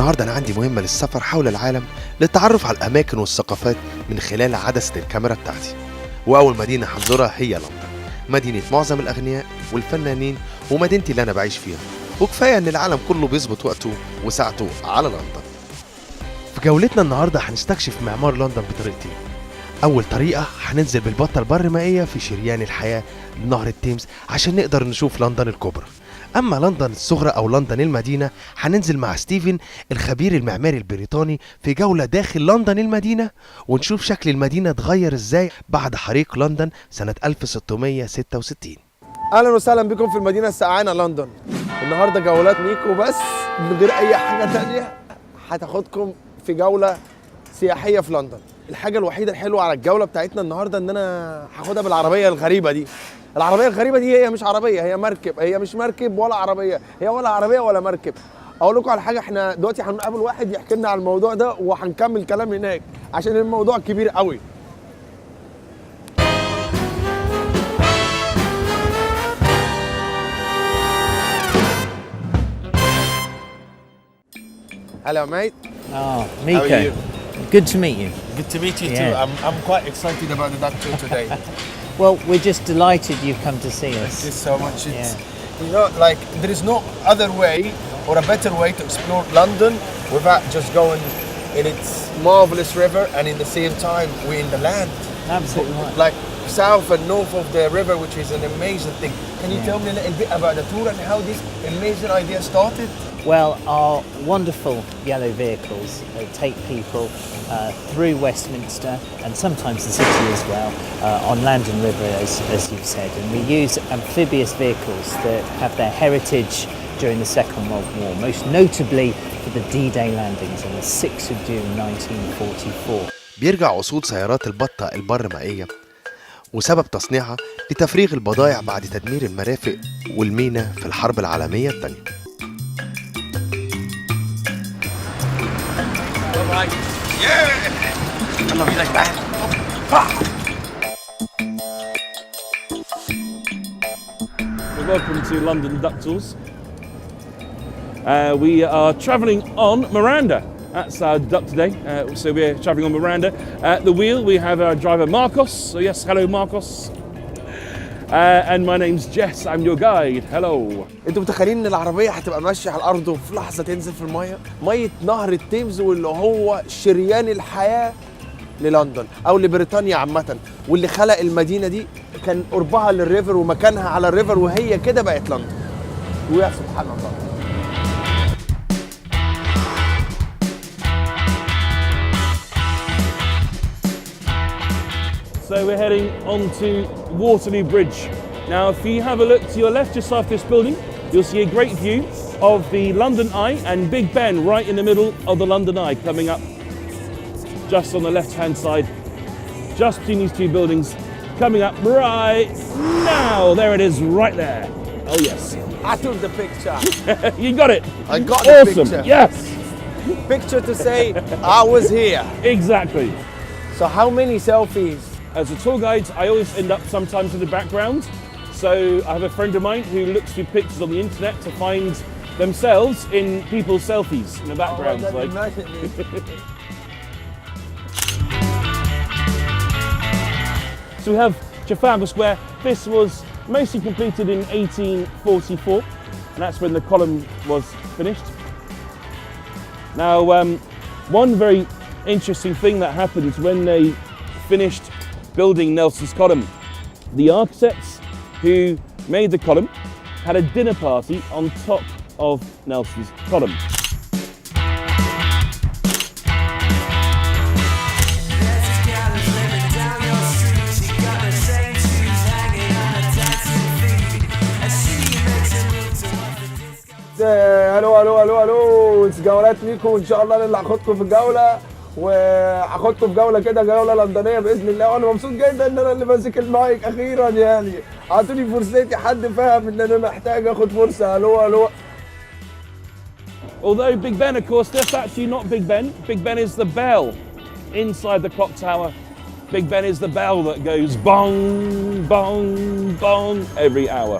النهاردة أنا عندي مهمة للسفر حول العالم للتعرف على الأماكن والثقافات من خلال عدسة الكاميرا بتاعتي. وأول مدينة هنزورها هي لندن، مدينة معظم الأغنياء والفنانين ومدينتي اللي أنا بعيش فيها، وكفاية إن العالم كله بيظبط وقته وساعته على لندن. في جولتنا النهاردة هنستكشف معمار لندن بطريقتين. أول طريقة هننزل بالبطة البرمائية في شريان الحياة لنهر التيمز عشان نقدر نشوف لندن الكبرى. أما لندن الصغرى أو لندن المدينة هننزل مع ستيفن الخبير المعماري البريطاني في جولة داخل لندن المدينة ونشوف شكل المدينة اتغير إزاي بعد حريق لندن سنة 1666. أهلا وسهلا بكم في المدينة السقعانة لندن. النهاردة جولات ميكو بس من غير أي حاجة تانية، هتاخدكم في جولة سياحية في لندن. الحاجة الوحيدة الحلوة على الجولة بتاعتنا النهاردة إن أنا هاخدها بالعربية الغريبة دي. العربية الغريبة دي هي مش عربية، هي مركب، هي مش مركب ولا عربية، هي ولا عربية ولا مركب. أقول لكم على حاجة، إحنا دلوقتي هنقابل واحد يحكي لنا على الموضوع ده وهنكمل كلام هناك عشان الموضوع كبير قوي. Hello, mate. Oh, Mico. Good to meet you. Good to meet you Yeah. too. I'm quite excited about the duck tour today. Well, we're just delighted you've come to see us. Thank you so much. It's, you know, like there is no other way or a better way to explore London without just going in its marvelous river and in the same time we're in the land. Absolutely right. Like south and north of the river, which is an amazing thing. Can you tell me a little bit about the tour and how this amazing idea started? Well, our wonderful yellow vehicles take people through Westminster and sometimes the city as well on land and river, as you've said. And we use amphibious vehicles that have their heritage during the Second World War, most notably for the D-Day landings on the 6th of June 1944. بيرجع وصول سيارات البطة البرمائية وسبب تصنيعها لتفريغ البضائع بعد تدمير المرافق والمينا في الحرب العالمية الثانية. Welcome to London Duck Tours. We are travelling on Miranda. That's our duck today. So we're travelling on Miranda. At the wheel we have our driver Marcos. So yes, hello Marcos. And my name's Jess. I'm your guide. Hello. انتوا متخيلين ان العربيه هتبقى ماشيه على الارض وفي لحظه تنزل في الميه؟ ميه نهر التيمز واللي هو شريان الحياه للندن او لبريطانيا عامه، واللي خلق المدينه دي كان قربها للريفر ومكانها على الريفر وهي كده بقت لندن. ويا سبحان الله. So we're heading on to Waterloo Bridge. Now if you have a look to your left just after this building, you'll see a great view of the London Eye and Big Ben right in the middle of the London Eye coming up just on the left hand side, just between these two buildings, coming up right now. There it is right there. Oh yes. I took the picture. You got it. I got the awesome. picture. Yes. Picture to say I was here. Exactly. So how many selfies? As a tour guide, I always end up sometimes in the background. So I have a friend of mine who looks through pictures on the internet to find themselves in people's selfies in the background. Oh, So we have Trafalgar Square. This was mostly completed in 1844, and that's when the column was finished. Now, one very interesting thing that happened when they finished building Nelson's column, the architects who made the column had a dinner party on top of Nelson's column. الو جولات ميكو ان شاء الله اللي هاخدكم في الجوله، وهاخدكم في جوله كده، جوله لندنيه باذن الله. وانا مبسوط جدا ان انا اللي ماسك المايك اخيرا، يعني اعطوني فرصتي، حد فاهم ان انا محتاج اخد فرصه. الو Although Big Ben, of course, that's actually not Big Ben. Big Ben is the bell inside the clock tower. Big Ben is the bell that goes bong, bong, bong every hour.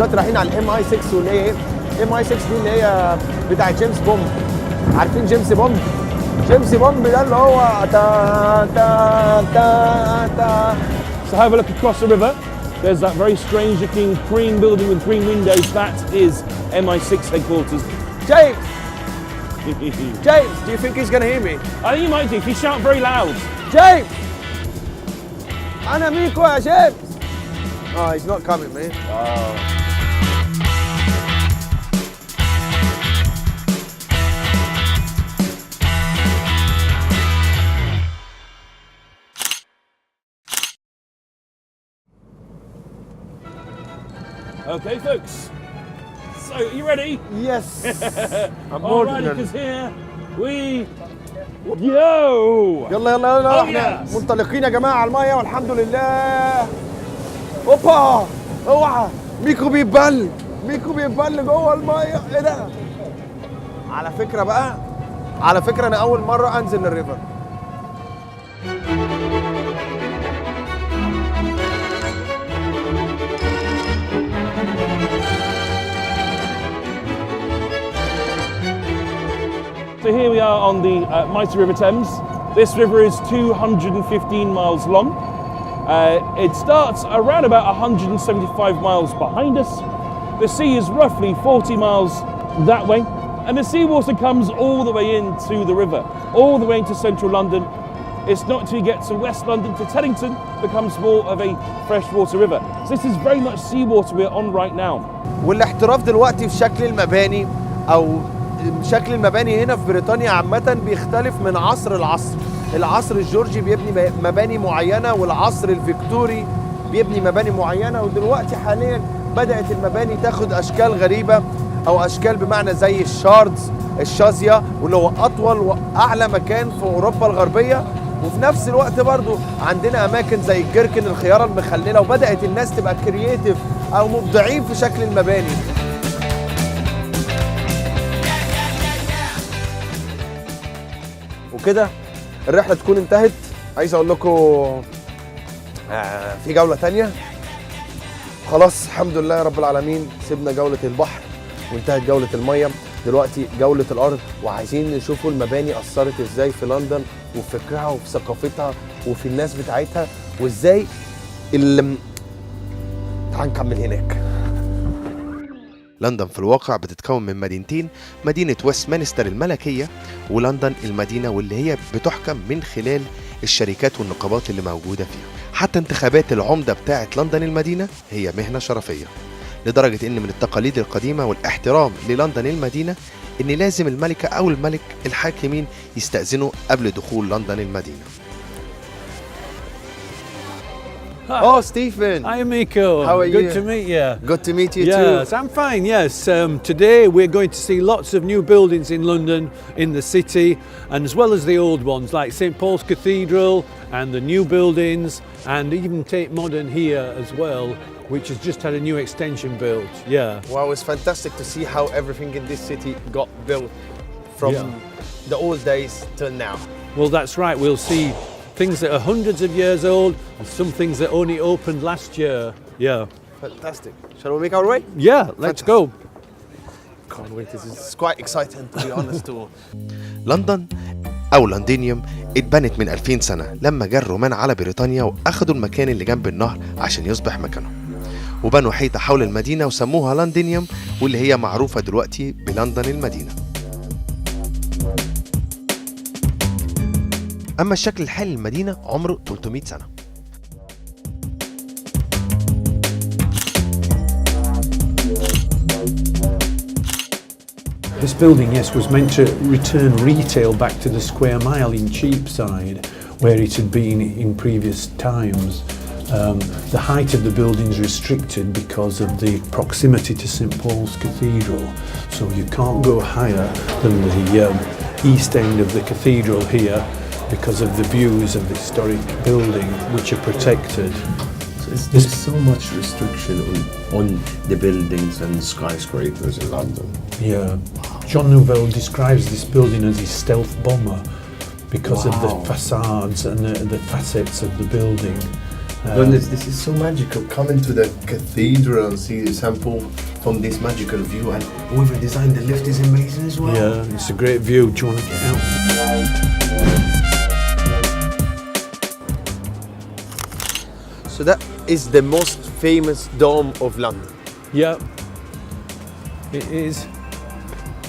دلوقتي رايحين على الام اي 6 واللي هي ايه؟ ام اي 6 دي اللي هي بتاع جيمس بوند. عارفين جيمس بوند؟ جيمس بوند ده اللي هو تا تا تا تا. So have a look across the river. There's that very strange looking green building with green windows. That is MI6 headquarters. James! James, do you think he's gonna hear me? I think you might do if you shout very loud. James! أنا ميكو يا جيمس! Oh, he's not coming, man. Okay, folks. So, are you ready? Yes! I'm more Alrighty, than because here we go. يلا يلا يلا Oh, احنا yes. منطلقين يا جماعة على المية والحمد لله. اوبا اوعى ميكو بيبل، ميكو بيبل جوه المية. ايه ده؟ على فكرة بقى، على فكرة أنا أول مرة أنزل الريفر. So here we are on the mighty River Thames. This river is 215 miles long. It starts around about 175 miles behind us. The sea is roughly 40 miles that way. And the seawater comes all the way into the river, all the way into central London. It's not until you get to West London to Teddington becomes more of a freshwater river. So this is very much seawater we're on right now. والاحتراف دلوقتي في شكل المباني أو شكل المباني هنا في بريطانيا عامة بيختلف من عصر لعصر. العصر الجورجي بيبني مباني معينة، والعصر الفيكتوري بيبني مباني معينة، ودلوقتي حاليا بدأت المباني تاخد أشكال غريبة أو أشكال بمعنى زي الشاردز، الشازية، واللي هو أطول وأعلى مكان في أوروبا الغربية. وفي نفس الوقت برضو عندنا أماكن زي الجيركن، الخيارة المخللة، وبدأت الناس تبقى كرييتيف أو مبدعين في شكل المباني. وكده الرحلة تكون انتهت. عايز اقول لكم في جولة تانية. خلاص الحمد لله يا رب العالمين، سيبنا جولة البحر وانتهت جولة المية. دلوقتي جولة الارض، وعايزين نشوفوا المباني اثرت ازاي في لندن وفي فكرها وفي ثقافتها وفي الناس بتاعتها وازاي تعال نكمل هناك. لندن في الواقع بتتكون من مدينتين، مدينة ويستمنستر الملكية ولندن المدينة، واللي هي بتحكم من خلال الشركات والنقابات اللي موجودة فيها. حتى انتخابات العمدة بتاعة لندن المدينة هي مهنة شرفية، لدرجة ان من التقاليد القديمة والاحترام للندن المدينة ان لازم الملكة او الملك الحاكمين يستأذنوا قبل دخول لندن المدينة. Oh, Stephen. Hi, Mico. How are you? Good to meet you. Good to meet you Yes, too. I'm fine, yes. Today we're going to see lots of new buildings in London, in the city, and as well as the old ones like St Paul's Cathedral and the new buildings, and even Tate Modern here as well, which has just had a new extension built. Yeah. Wow, it's fantastic to see how everything in this city got built from the old days till now. Well, that's right. We'll see things that are hundreds of years old and some things that only opened last year. Yeah. Fantastic. Shall we make our way? Yeah, let's go. Can't wait. This is quite exciting to be honest too. لندن أو لندنيوم اتبنت من 2000 سنة لما جه الرومان على بريطانيا وأخدوا المكان اللي جنب النهر عشان يصبح مكانهم، وبنوا حيطة حول المدينة وسموها لندنيوم، واللي هي معروفة دلوقتي بلندن المدينة. أما الشكل الحالي للمدينة عمره 300 سنة. This building, yes, was meant to return retail back to the square mile in Cheapside, where it had been in previous times. The height of the building is restricted because of the proximity to St Paul's Cathedral, so you can't go higher than the east end of the cathedral here because of the views of the historic building, which are protected. There's so much restriction on the buildings and skyscrapers in London. Yeah. John Nouvel describes this building as his stealth bomber because of the facades and the facets of the building. Goodness, this is so magical. Coming to the cathedral and see St. Paul from this magical view, and whoever designed the lift is amazing as well. Yeah, it's a great view. Do you want to get out? So that is the most famous dome of London. Yeah, it is.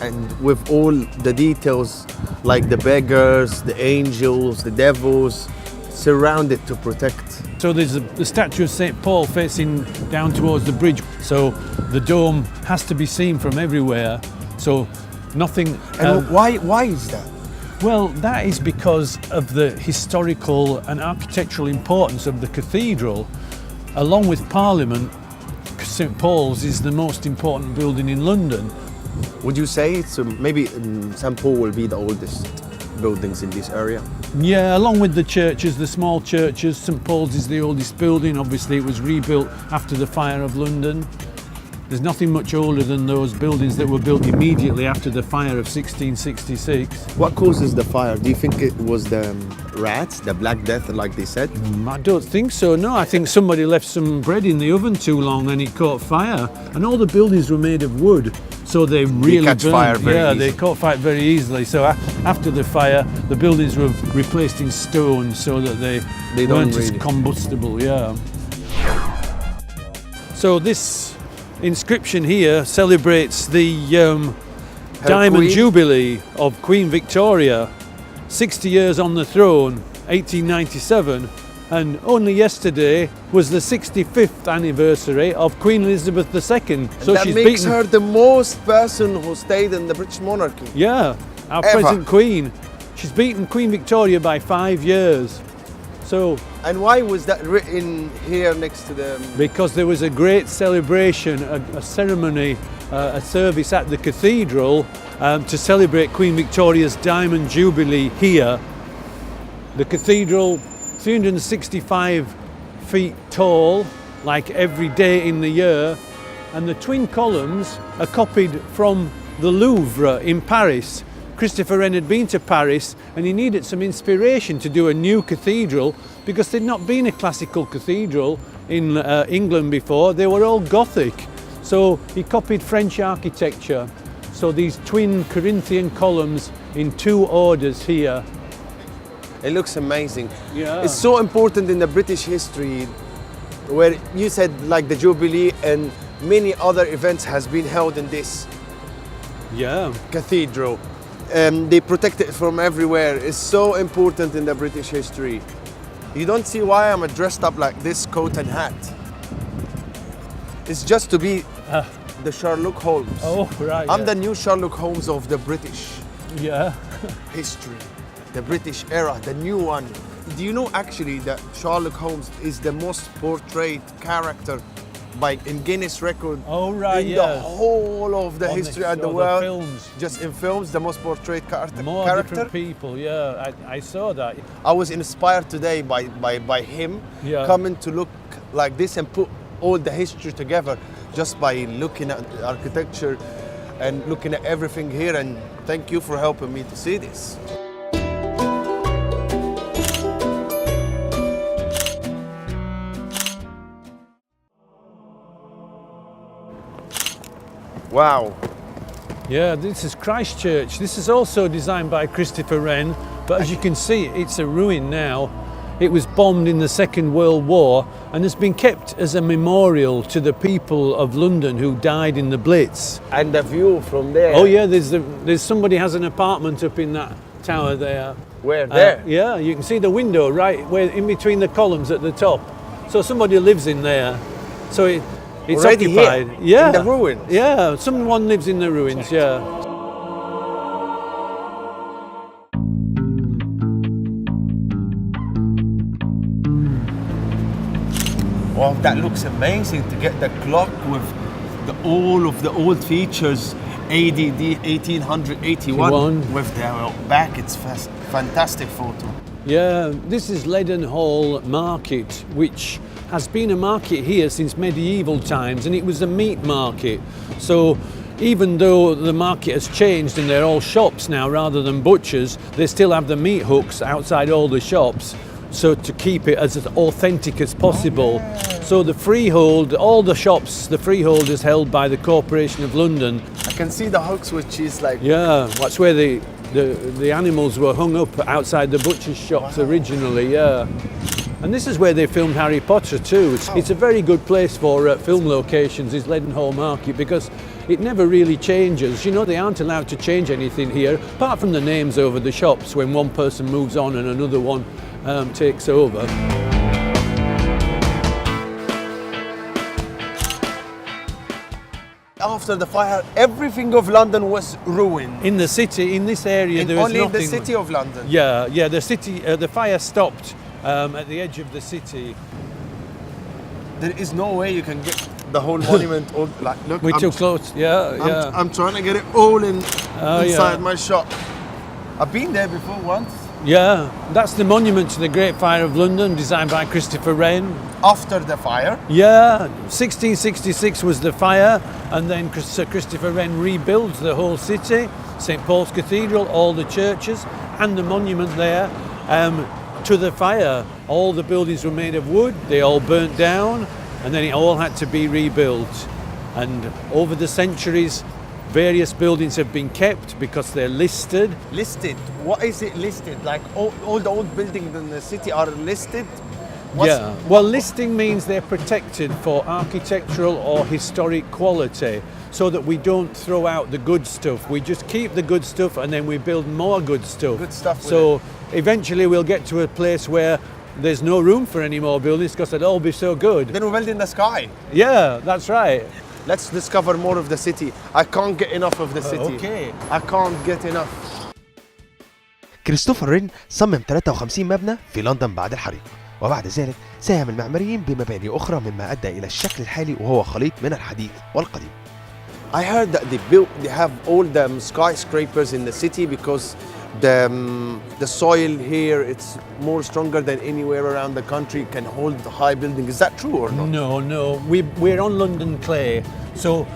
And with all the details, like the beggars, the angels, the devils, surrounded to protect. So there's the statue of St. Paul facing down towards the bridge. So the dome has to be seen from everywhere. So nothing. And why is that? Well, that is because of the historical and architectural importance of the cathedral. Along with Parliament, St. Paul's is the most important building in London. Would you say it's maybe St. Paul will be the oldest buildings in this area? Yeah, along with the churches, the small churches, St. Paul's is the oldest building. Obviously, it was rebuilt after the fire of London. There's nothing much older than those buildings that were built immediately after the fire of 1666. What causes the fire? Do you think it was the rats, the Black Death, like they said? I don't think so, no. I think somebody left some bread in the oven too long and it caught fire. And all the buildings were made of wood, so they really catch burned. fire very easily. They caught fire very easily. So after the fire, the buildings were replaced in stone so that they weren't as combustible, yeah. So this inscription here celebrates the Diamond Jubilee of Queen Victoria, 60 years on the throne, 1897, and only yesterday was the 65th anniversary of Queen Elizabeth II. So that she's makes beaten her the most person who stayed in the British monarchy. Yeah, our present Queen. She's beaten Queen Victoria by 5 years. So, and why was that written here next to the... Because there was a great celebration, a ceremony, a service at the cathedral to celebrate Queen Victoria's Diamond Jubilee here. The cathedral, 365 feet tall, like every day in the year, and the twin columns are copied from the Louvre in Paris. Christopher Wren had been to Paris and he needed some inspiration to do a new cathedral because there'd not been a classical cathedral in England before. They were all Gothic. So he copied French architecture. So these twin Corinthian columns in 2 orders here. It looks amazing. Yeah. It's so important in the British history where you said like the Jubilee and many other events has been held in this cathedral. They protect it from everywhere. It's so important in the British history. You don't see why I'm dressed up like this, coat and hat. It's just to be the Sherlock Holmes. Oh, right. I'm the new Sherlock Holmes of the British history, the British era, the new one. Do you know actually that Sherlock Holmes is the most portrayed character in Guinness record in the whole of the history and the world? Films. Just in films, the most portrayed character. Different people, I saw that. I was inspired today by him coming to look like this and put all the history together just by looking at architecture and looking at everything here, and thank you for helping me to see this. Wow. Yeah, this is Christchurch. This is also designed by Christopher Wren, but as you can see, it's a ruin now. It was bombed in the Second World War and has been kept as a memorial to the people of London who died in the Blitz. And the view from there. Oh yeah, there's somebody has an apartment up in that tower there. Where? There? Yeah, you can see the window right where in between the columns at the top. So somebody lives in there. So it's already occupied. Here, yeah. in the ruins? Yeah, someone lives in the ruins, yeah. Wow, that looks amazing to get the clock with all of the old features, ADD 1881 with the back. It's fantastic photo. Yeah, this is Leadenhall Market, which has been a market here since medieval times, and it was a meat market. So even though the market has changed and they're all shops now rather than butchers, they still have the meat hooks outside all the shops. so to keep it as authentic as possible. So the freehold, all the shops, the freehold is held by the Corporation of London. I can see the hooks with cheese like. Yeah, that's where the animals were hung up outside the butcher's shops originally, yeah. And this is where they filmed Harry Potter too. It's a very good place for film locations, is Leadenhall Market, because it never really changes. You know, they aren't allowed to change anything here, apart from the names over the shops when one person moves on and another one takes over. After the fire, everything of London was ruined. In the city, in this area, there was Only nothing. the city of London. Yeah, the city, the fire stopped at the edge of the city. There is no way you can get the whole monument. All, like, look, We're too close. Yeah. I'm trying to get it all inside yeah. my shop. I've been there before once. Yeah, that's the monument to the Great Fire of London, designed by Christopher Wren. After the fire. Yeah, 1666 was the fire, and then Sir Christopher Wren rebuilt the whole city, St Paul's Cathedral, all the churches, and the monument there to the fire. All the buildings were made of wood, they all burnt down, and then it all had to be rebuilt. And over the centuries, various buildings have been kept because they're listed. Listed? What is it listed? Like all the old buildings in the city are listed? Yeah, well, listing means they're protected for architectural or historic quality, so that we don't throw out the good stuff. We just keep the good stuff and then we build more good stuff. Good stuff. So eventually we'll get to a place where there's no room for any more buildings because they'll all be so good. Then we build in the sky. Yeah, that's right. Let's discover more of the city. I can't get enough of the city. Okay. I can't get enough. كريستوفر رين صمم 53 مبنى في لندن بعد الحريق، وبعد ذلك ساهم المعماريين بمباني أخرى مما أدى إلى الشكل الحالي وهو خليط من الحديث والقديم. I heard that they have all the skyscrapers in the city because the soil here it's more stronger than anywhere around the country, can hold high buildings. Is that true or not? No. We're on London clay. So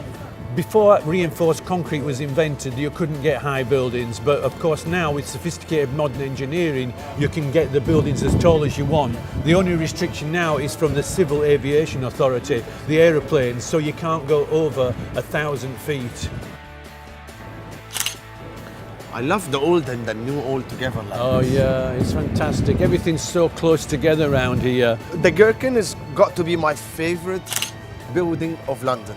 before reinforced concrete was invented, you couldn't get high buildings. But of course now with sophisticated modern engineering, you can get the buildings as tall as you want. The only restriction now is from the Civil Aviation Authority, the aeroplanes, so you can't go over 1,000 feet. I love the old and the new all together. Like Oh this. yeah, it's fantastic. Everything's so close together around here. The Gherkin has got to be my favorite building of London.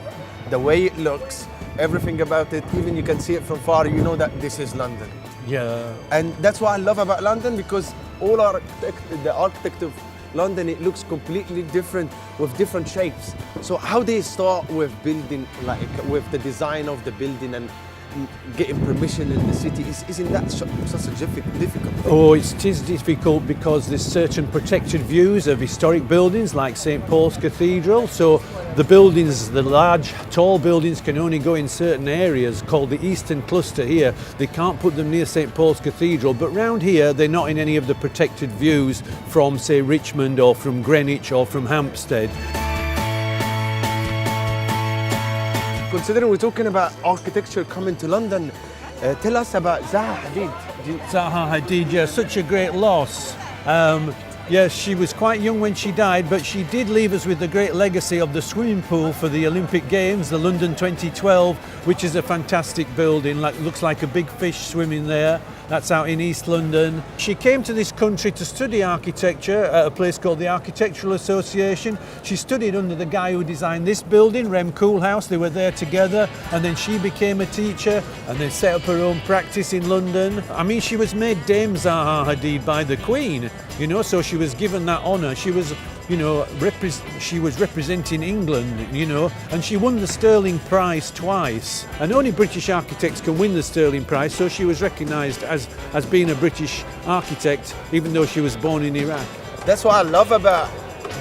The way it looks, everything about it, even you can see it from far, you know that this is London. Yeah. And that's what I love about London, because the architect of London, it looks completely different with different shapes. So how they start with building, like with the design of the building and getting permission in the city, isn't that such a difficult thing? Oh, it is difficult because there's certain protected views of historic buildings like St Paul's Cathedral. So the buildings, the large, tall buildings can only go in certain areas called the Eastern Cluster here. They can't put them near St Paul's Cathedral, but round here they're not in any of the protected views from, say, Richmond or from Greenwich or from Hampstead. Considering we're talking about architecture coming to London, tell us about Zaha Hadid. Zaha Hadid, yeah, such a great loss. Yes, she was quite young when she died, but she did leave us with the great legacy of the swimming pool for the Olympic Games, the London 2012, which is a fantastic building, looks like a big fish swimming there. That's out in East London. She came to this country to study architecture at a place called the Architectural Association. She studied under the guy who designed this building, Rem Koolhaas. They were there together, and then she became a teacher and then set up her own practice in London. I mean, she was made Dame Zaha Hadid by the Queen, you know, so she was given that honour. She was, you know, she was representing England, you know, and she won the Sterling Prize twice. And only British architects can win the Sterling Prize, so she was recognised as being a British architect, even though she was born in Iraq. That's what I love about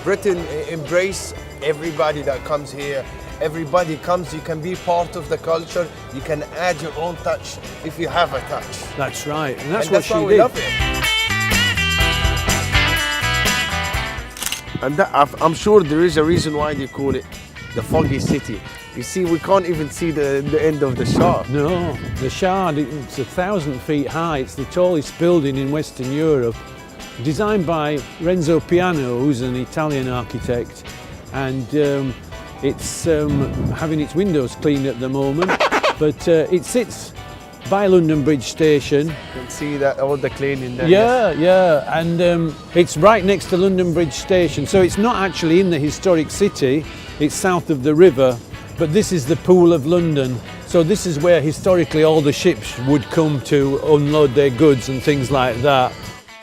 Britain. Embrace everybody that comes here. Everybody comes, you can be part of the culture, you can add your own touch if you have a touch. That's right, and that's And what she why did. we love it. And I'm sure there is a reason why they call it the foggy city. You see, we can't even see the end of the Shard. No, the Shard, it's 1,000 feet high. It's the tallest building in Western Europe. designed by Renzo Piano, who's an Italian architect, and it's having its windows cleaned at the moment, but it sits by London Bridge Station. You can see that all the cleaning there. Yeah, and it's right next to London Bridge Station, so it's not actually in the historic city, it's south of the river, but this is the Pool of London. So this is where historically all the ships would come to unload their goods and things like that.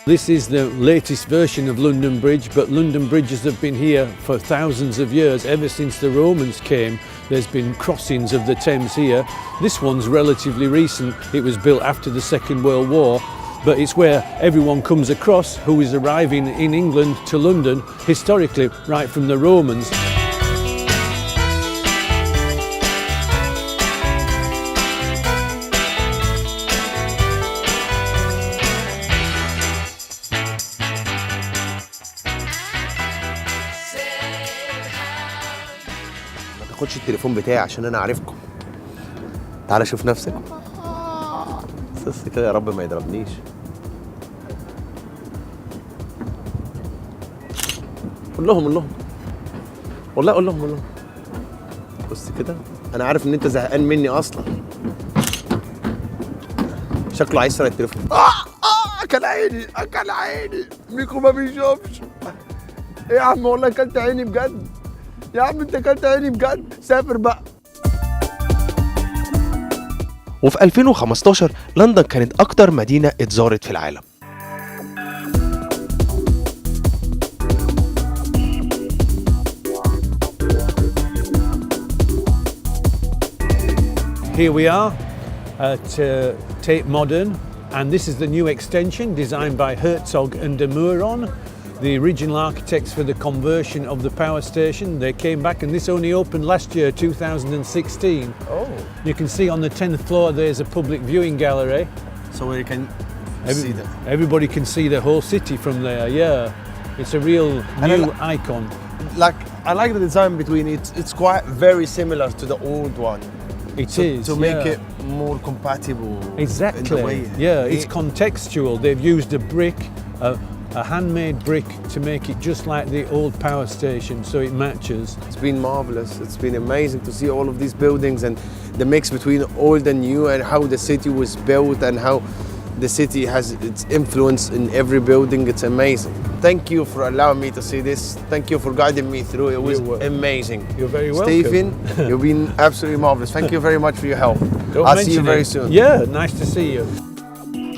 This is the latest version of London Bridge, but London bridges have been here for thousands of years. Ever since the Romans came, there's been crossings of the Thames here. This one's relatively recent. It was built after the Second World War, but it's where everyone comes across who is arriving in England to London, historically, right from the Romans. ما تاخدش التليفون بتاعي عشان انا عارفكم. تعالى شوف نفسك. بس كده يا رب ما يضربنيش. قول لهم والله قول لهم بص كده انا عارف ان انت زهقان مني اصلا. شكله عايز يسرق التليفون. اكل عيني ميكو ما بيشوفش. ايه يا عم والله اكلت عيني بجد. يا عم انت اكلت عيني بجد. سافر بقى. وفي 2015 لندن كانت أكتر مدينة اتزارت في العالم. Here we are at Tate Modern, and this is the new extension designed by Herzog and de Meuron, the original architects for the conversion of the power station. They came back, and this only opened last year, 2016. Oh. You can see on the 10th floor there's a public viewing gallery. So you can see that. Everybody can see the whole city from there, yeah. It's a real new icon. Like I like the design between it. It's quite very similar to the old one. It is, to make yeah. it more compatible. Exactly. In the way. Yeah, it's contextual. They've used a brick, a handmade brick, to make it just like the old power station, so it matches. It's been marvelous. It's been amazing to see all of these buildings and the mix between old and new, and how the city was built and how the city has its influence in every building. It's amazing. Thank you for allowing me to see this. Thank you for guiding me through. It was amazing. You're very welcome. Stephen, you've been absolutely marvelous. Thank you very much for your help. I'll see you very soon. Yeah, nice to see you.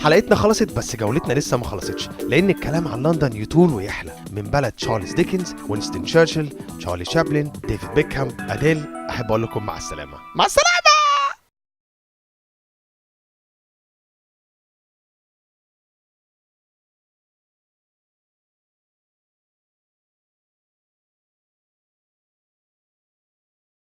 حلقتنا خلصت، بس جولتنا لسه ما خلصتش، لأن الكلام عن لندن يطول ويحلى. من بلد تشارلز ديكنز، وينستون تشرشل، تشارلي شابلن، ديفيد بيكهام، أديل. أحب أقول لكم مع السلامة. مع السلامة.